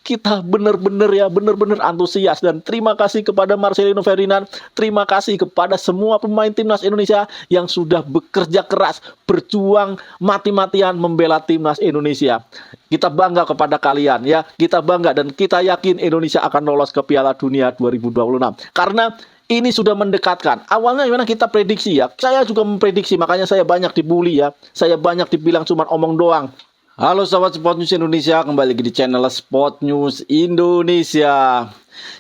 kita benar-benar antusias. Dan terima kasih kepada Marcelino Ferdinand, terima kasih kepada semua pemain timnas Indonesia yang sudah bekerja keras, berjuang mati-matian membela timnas Indonesia. Kita bangga kepada kalian ya, kita bangga dan kita yakin Indonesia akan lolos ke Piala Dunia 2026. Karena ini sudah mendekatkan. Awalnya memang kita prediksi ya. Saya juga memprediksi, makanya saya banyak dibully ya. Saya banyak dibilang cuma omong doang. Halo sahabat Sport News Indonesia, kembali lagi di channel Sport News Indonesia.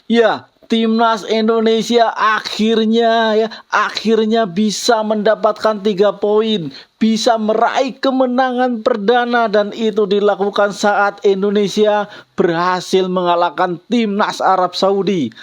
Ya, timnas Indonesia akhirnya bisa mendapatkan 3 poin, bisa meraih kemenangan perdana, dan itu dilakukan saat Indonesia berhasil mengalahkan timnas Arab Saudi.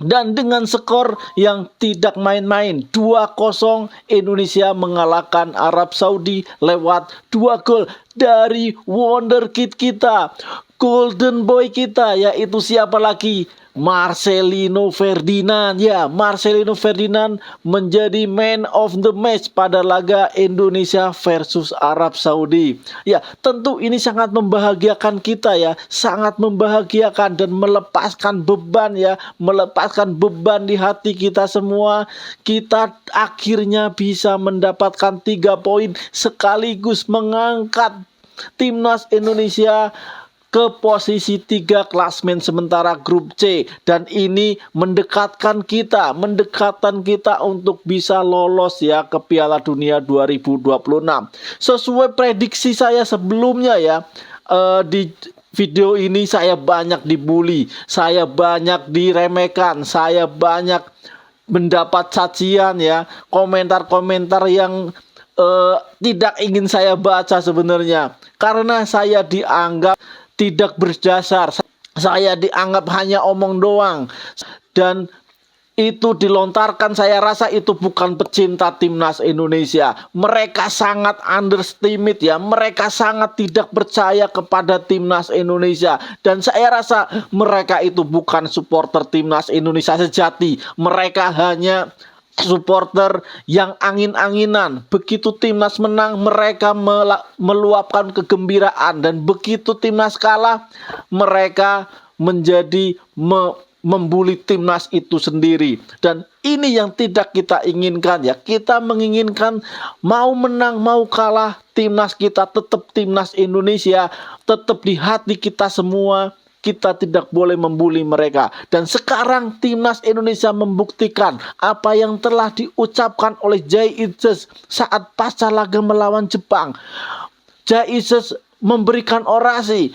Dan dengan skor yang tidak main-main, 2-0 Indonesia mengalahkan Arab Saudi lewat 2 gol dari wonderkid kita, golden boy kita, yaitu siapa lagi? Marcelino Ferdinand. Ya, Marcelino Ferdinand menjadi man of the match pada laga Indonesia versus Arab Saudi. Ya, tentu ini sangat membahagiakan kita ya, sangat membahagiakan dan melepaskan beban ya, melepaskan beban di hati kita semua. Kita akhirnya bisa mendapatkan 3 poin sekaligus mengangkat timnas Indonesia ke posisi 3 klasmen sementara grup C, dan ini mendekatkan kita untuk bisa lolos ya ke Piala Dunia 2026. Sesuai prediksi saya sebelumnya ya, di video ini saya banyak dibully, saya banyak diremehkan, saya banyak mendapat cacian ya, komentar-komentar yang tidak ingin saya baca sebenarnya, karena saya dianggap tidak berdasar, saya dianggap hanya omong doang, dan itu dilontarkan. Saya rasa itu bukan pecinta timnas Indonesia. Mereka sangat underestimate ya, mereka sangat tidak percaya kepada timnas Indonesia, dan saya rasa mereka itu bukan supporter timnas Indonesia sejati. Mereka hanya supporter yang angin-anginan. Begitu timnas menang, mereka meluapkan kegembiraan, dan begitu timnas kalah, mereka menjadi membuli timnas itu sendiri. Dan ini yang tidak kita inginkan ya. Kita menginginkan mau menang mau kalah, timnas kita tetap timnas Indonesia, tetap di hati kita semua. Kita tidak boleh membuli mereka. Dan sekarang timnas Indonesia membuktikan apa yang telah diucapkan oleh Jay Itzes saat pasca laga melawan Jepang. Jay Itzes memberikan orasi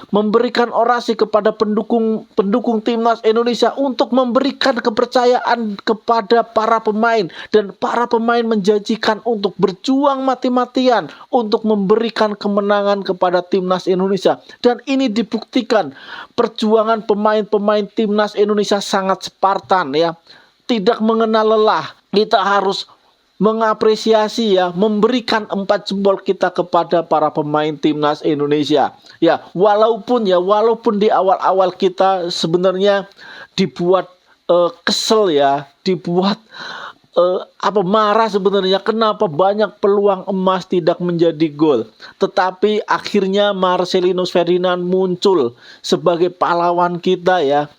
kepada pendukung timnas Indonesia untuk memberikan kepercayaan kepada para pemain, dan para pemain menjanjikan untuk berjuang mati-matian untuk memberikan kemenangan kepada timnas Indonesia. Dan ini dibuktikan, perjuangan pemain-pemain timnas Indonesia sangat Spartan ya, tidak mengenal lelah. Kita harus mengapresiasi ya, memberikan 4 jempol kita kepada para pemain timnas Indonesia. Ya, walaupun di awal-awal kita sebenarnya dibuat kesel ya, dibuat marah sebenarnya, kenapa banyak peluang emas tidak menjadi gol. Tetapi akhirnya Marcelino Ferdinand muncul sebagai pahlawan kita ya,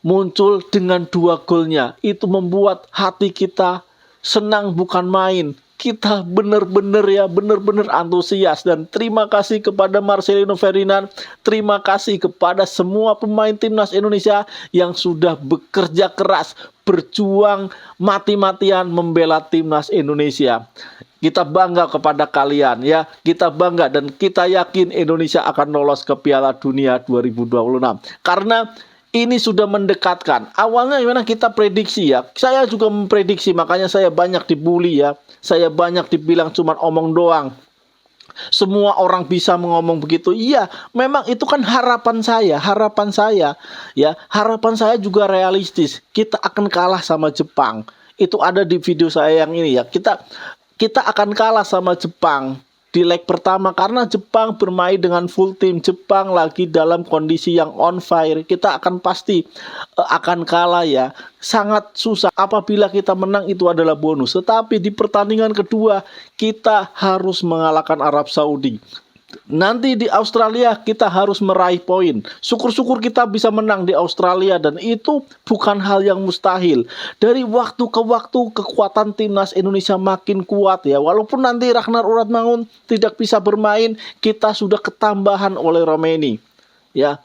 muncul dengan 2 golnya. Itu membuat hati kita senang bukan main. Kita benar-benar antusias, dan terima kasih kepada Marcelino Ferdinand, terima kasih kepada semua pemain timnas Indonesia yang sudah bekerja keras, berjuang mati-matian membela timnas Indonesia. Kita bangga kepada kalian ya, kita bangga dan kita yakin Indonesia akan lolos ke Piala Dunia 2026. Karena ini sudah mendekatkan. Awalnya memang kita prediksi ya. Saya juga memprediksi, makanya saya banyak dibully ya. Saya banyak dibilang cuma omong doang. Semua orang bisa ngomong begitu. Iya, memang itu kan harapan saya ya. Harapan saya juga realistis. Kita akan kalah sama Jepang. Itu ada di video saya yang ini ya. Kita akan kalah sama Jepang di leg pertama, karena Jepang bermain dengan full team. Jepang lagi dalam kondisi yang on fire. Kita akan pasti akan kalah ya. Sangat susah. Apabila kita menang itu adalah bonus. Tetapi di pertandingan kedua kita harus mengalahkan Arab Saudi. Nanti di Australia kita harus meraih poin. Syukur-syukur kita bisa menang di Australia, dan itu bukan hal yang mustahil. Dari waktu ke waktu kekuatan timnas Indonesia makin kuat ya. Walaupun nanti Ragnar Uratmangun tidak bisa bermain, kita sudah ketambahan oleh Romeni. Ya.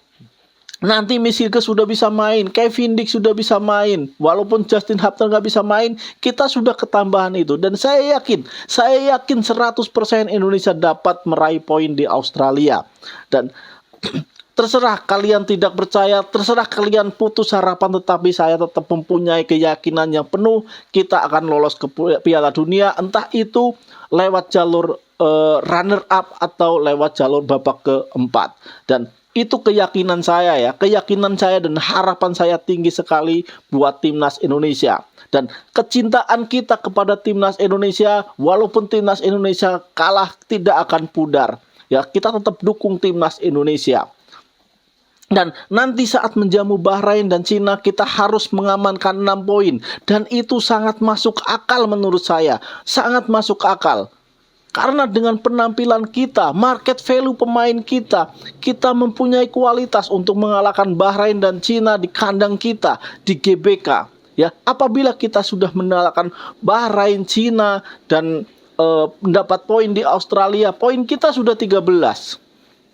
Nanti Misilke sudah bisa main, Kevin Dix sudah bisa main. Walaupun Justin Hubner nggak bisa main, kita sudah ketambahan itu. Dan saya yakin 100% Indonesia dapat meraih poin di Australia. Dan terserah kalian tidak percaya, terserah kalian putus harapan, tetapi saya tetap mempunyai keyakinan yang penuh kita akan lolos ke Piala Dunia, entah itu lewat jalur runner up atau lewat jalur babak keempat. Dan itu keyakinan saya ya, keyakinan saya dan harapan saya tinggi sekali buat timnas Indonesia. Dan kecintaan kita kepada timnas Indonesia, walaupun timnas Indonesia kalah, tidak akan pudar. Ya, kita tetap dukung timnas Indonesia. Dan nanti saat menjamu Bahrain dan Cina, kita harus mengamankan 6 poin. Dan itu sangat masuk akal menurut saya, sangat masuk akal. Karena dengan penampilan kita, market value pemain kita, kita mempunyai kualitas untuk mengalahkan Bahrain dan Cina di kandang kita, di GBK. Ya, apabila kita sudah mengalahkan Bahrain, Cina, dan mendapat poin di Australia, poin kita sudah 13.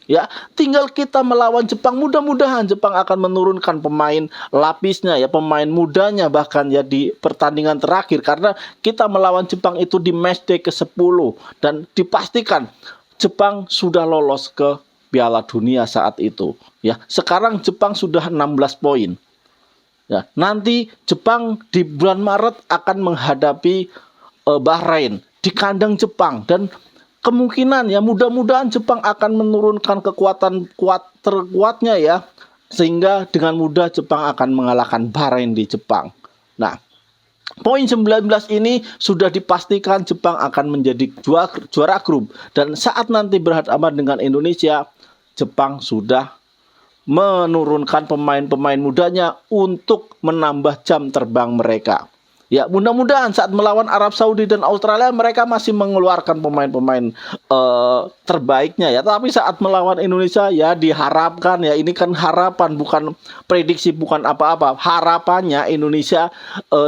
Ya, tinggal kita melawan Jepang. Mudah-mudahan Jepang akan menurunkan pemain lapisnya ya, pemain mudanya bahkan ya di pertandingan terakhir, karena kita melawan Jepang itu di matchday ke-10 dan dipastikan Jepang sudah lolos ke Piala Dunia saat itu. Ya, sekarang Jepang sudah 16 poin. Ya, nanti Jepang di bulan Maret akan menghadapi Bahrain di kandang Jepang, dan kemungkinan ya mudah-mudahan Jepang akan menurunkan kekuatan terkuatnya ya, sehingga dengan mudah Jepang akan mengalahkan Bahrain di Jepang. Nah, poin 19 ini sudah dipastikan Jepang akan menjadi juara grup, dan saat nanti berhadapan dengan Indonesia, Jepang sudah menurunkan pemain-pemain mudanya untuk menambah jam terbang mereka. Ya, mudah-mudahan saat melawan Arab Saudi dan Australia mereka masih mengeluarkan pemain-pemain terbaiknya ya. Tapi saat melawan Indonesia ya diharapkan ya, ini kan harapan bukan prediksi, bukan apa-apa. Harapannya Indonesia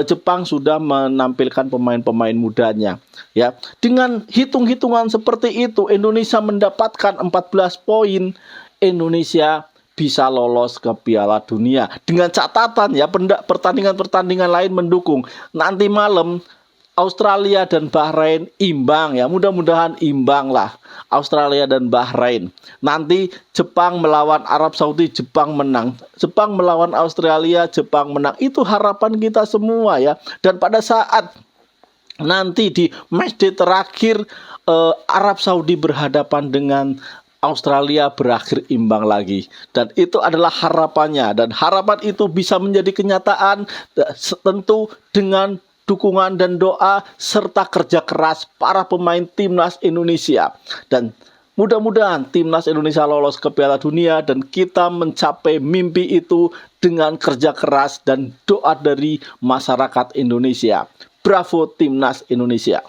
Jepang sudah menampilkan pemain-pemain mudanya. Ya, dengan hitung-hitungan seperti itu Indonesia mendapatkan 14 poin, Indonesia bisa lolos ke Piala Dunia. Dengan catatan ya, pertandingan-pertandingan lain mendukung. Nanti malam Australia dan Bahrain imbang ya, mudah-mudahan imbang lah Australia dan Bahrain. Nanti Jepang melawan Arab Saudi, Jepang menang. Jepang melawan Australia, Jepang menang. Itu harapan kita semua ya. Dan pada saat nanti di matchday terakhir Arab Saudi berhadapan dengan Australia, berakhir imbang lagi. Dan itu adalah harapannya. Dan harapan itu bisa menjadi kenyataan tentu dengan dukungan dan doa serta kerja keras para pemain timnas Indonesia. Dan mudah-mudahan timnas Indonesia lolos ke Piala Dunia dan kita mencapai mimpi itu dengan kerja keras dan doa dari masyarakat Indonesia. Bravo timnas Indonesia.